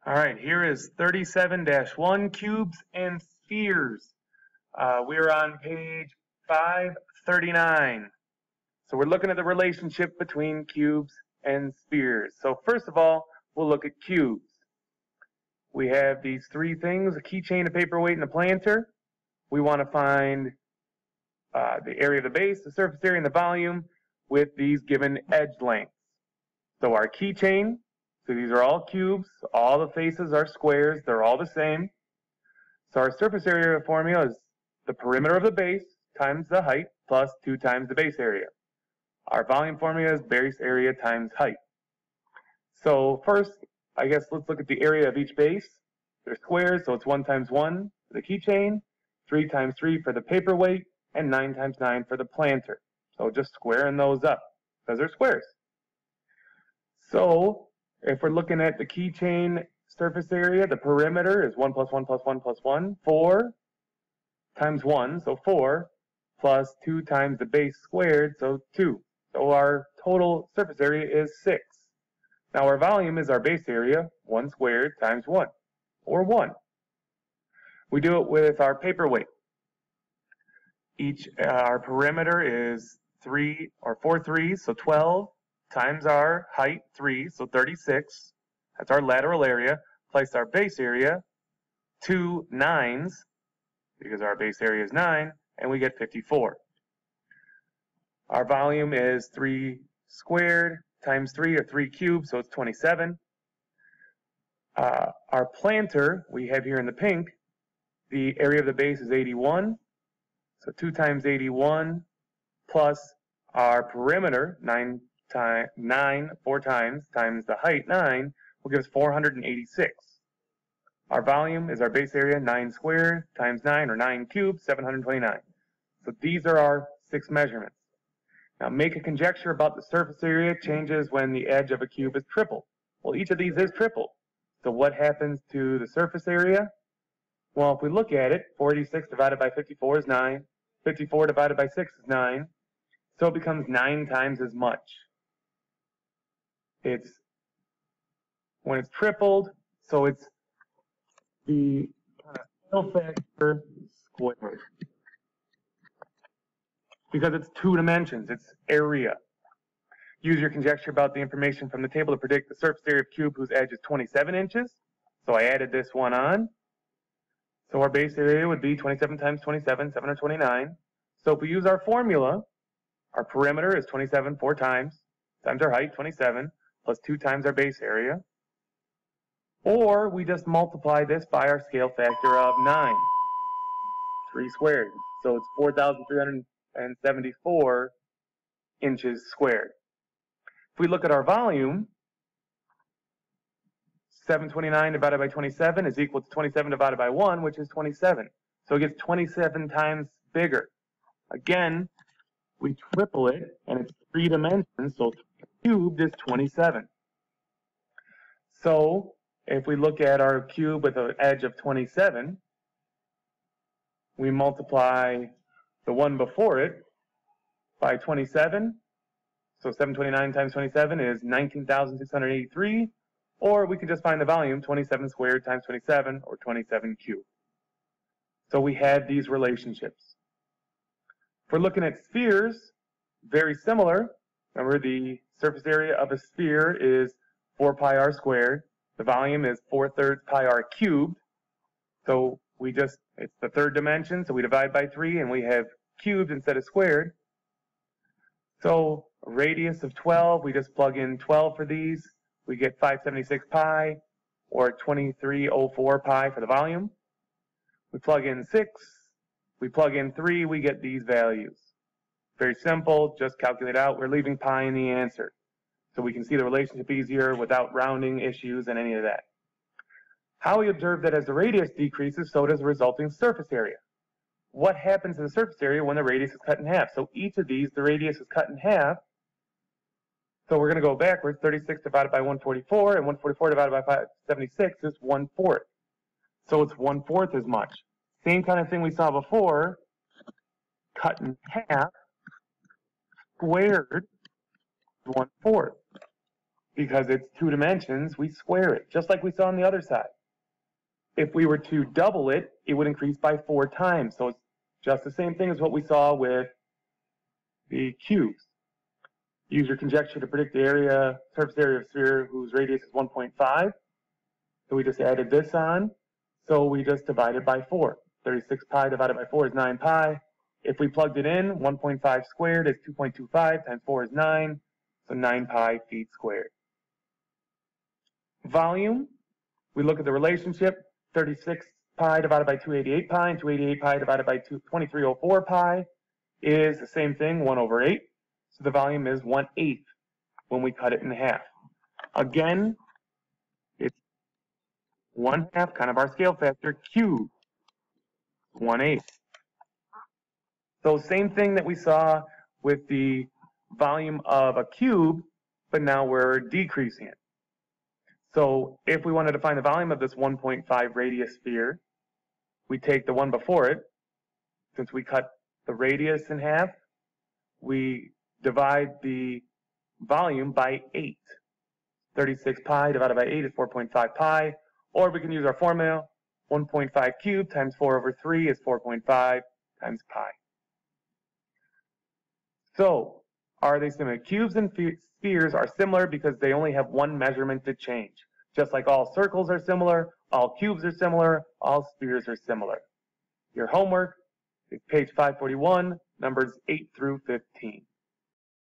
All right, here is 37-1, cubes and spheres. We're on page 539. So we're looking at the relationship between cubes and spheres. So first of all, we'll look at cubes. We have these three things, a keychain, a paperweight, and a planter. We want to find the area of the base, the surface area, and the volume with these given edge lengths. So our keychain, so these are all cubes, all the faces are squares, they're all the same. So our surface area formula is the perimeter of the base times the height plus 2 times the base area. Our volume formula is base area times height. So first, I guess let's look at the area of each base. They're squares, so it's 1 times 1 for the keychain, 3 times 3 for the paperweight, and 9 times 9 for the planter. So just squaring those up because they're squares. So if we're looking at the keychain surface area, the perimeter is 1 plus 1 plus 1 plus 1, 4 times 1, so 4, plus 2 times the base squared, so 2. So our total surface area is 6. Now our volume is our base area, 1 squared times 1, or 1. We do it with our paperweight. Our perimeter is 3 or 4 threes, so 12, times our height, 3, so 36. That's our lateral area. Place our base area, 2 9s, because our base area is 9, and we get 54. Our volume is 3 squared times 3, or 3 cubed, so it's 27. Our planter, we have here in the pink, the area of the base is 81. So 2 times 81 plus our perimeter, 4 times the height, 9, will give us 486. Our volume is our base area, 9 squared times 9, or 9 cubed, 729. So these are our 6 measurements. Now make a conjecture about the surface area changes when the edge of a cube is tripled. Well, each of these is tripled. So what happens to the surface area? Well, if we look at it, 46 divided by 54 is 9. 54 divided by 6 is 9. So it becomes 9 times as much. When it's tripled, so it's the scale factor squared. Because it's 2 dimensions, it's area. Use your conjecture about the information from the table to predict the surface area of a cube whose edge is 27 inches. So I added this one on. So our base area would be 27 times 27, 729. So if we use our formula, our perimeter is 27 4 times our height, 27, plus 2 times our base area. Or we just multiply this by our scale factor of 9, 3 squared. So it's 4,374 inches squared. If we look at our volume, 729 divided by 27 is equal to 27 divided by 1, which is 27. So it gets 27 times bigger. Again, we triple it, and it's 3 dimensions, so cubed is 27. So if we look at our cube with an edge of 27, we multiply the one before it by 27. So 729 times 27 is 19,683. Or we can just find the volume, 27 squared times 27, or 27 cubed. So we have these relationships. If we're looking at spheres, very similar. Remember, the surface area of a sphere is 4 pi r squared. The volume is 4/3 pi r cubed. So it's the 3rd dimension, so we divide by 3, and we have cubed instead of squared. So a radius of 12, we just plug in 12 for these. We get 576 pi, or 2304 pi for the volume. We plug in 6, we plug in 3, we get these values. Very simple, just calculate out. We're leaving pi in the answer. So we can see the relationship easier without rounding issues and any of that. How we observe that as the radius decreases, so does the resulting surface area. What happens to the surface area when the radius is cut in half? So each of these, the radius is cut in half. So we're going to go backwards. 36 divided by 144, and 144 divided by 576 is 1/4. So it's 1/4 as much. Same kind of thing we saw before. Cut in half, squared, 1/4. because it's 2 dimensions, we square it, just like we saw on the other side. If we were to double it, it would increase by 4 times. So it's just the same thing as what we saw with the cubes. Use your conjecture to predict the area, surface area of a sphere whose radius is 1.5. So we just added this on. So we just divided by 4. 36 pi divided by 4 is 9 pi. If we plugged it in, 1.5 squared is 2.25 times 4 is 9. So 9 pi feet squared. Volume, we look at the relationship. 36 pi divided by 288 pi and 288 pi divided by 2304 pi is the same thing, 1 over 8. So the volume is 1/8 when we cut it in half. Again, it's 1/2, kind of our scale factor, cubed, 1/8. So same thing that we saw with the volume of a cube, but now we're decreasing it. So if we wanted to find the volume of this 1.5 radius sphere, we take the one before it. Since we cut the radius in half, we divide the volume by 8. 36 pi divided by 8 is 4.5 pi. Or we can use our formula, 1.5 cubed times 4 over 3 is 4.5 times pi. So, are they similar? Cubes and spheres are similar because they only have one measurement to change. Just like all circles are similar, all cubes are similar, all spheres are similar. Your homework is page 541, numbers 8 through 15.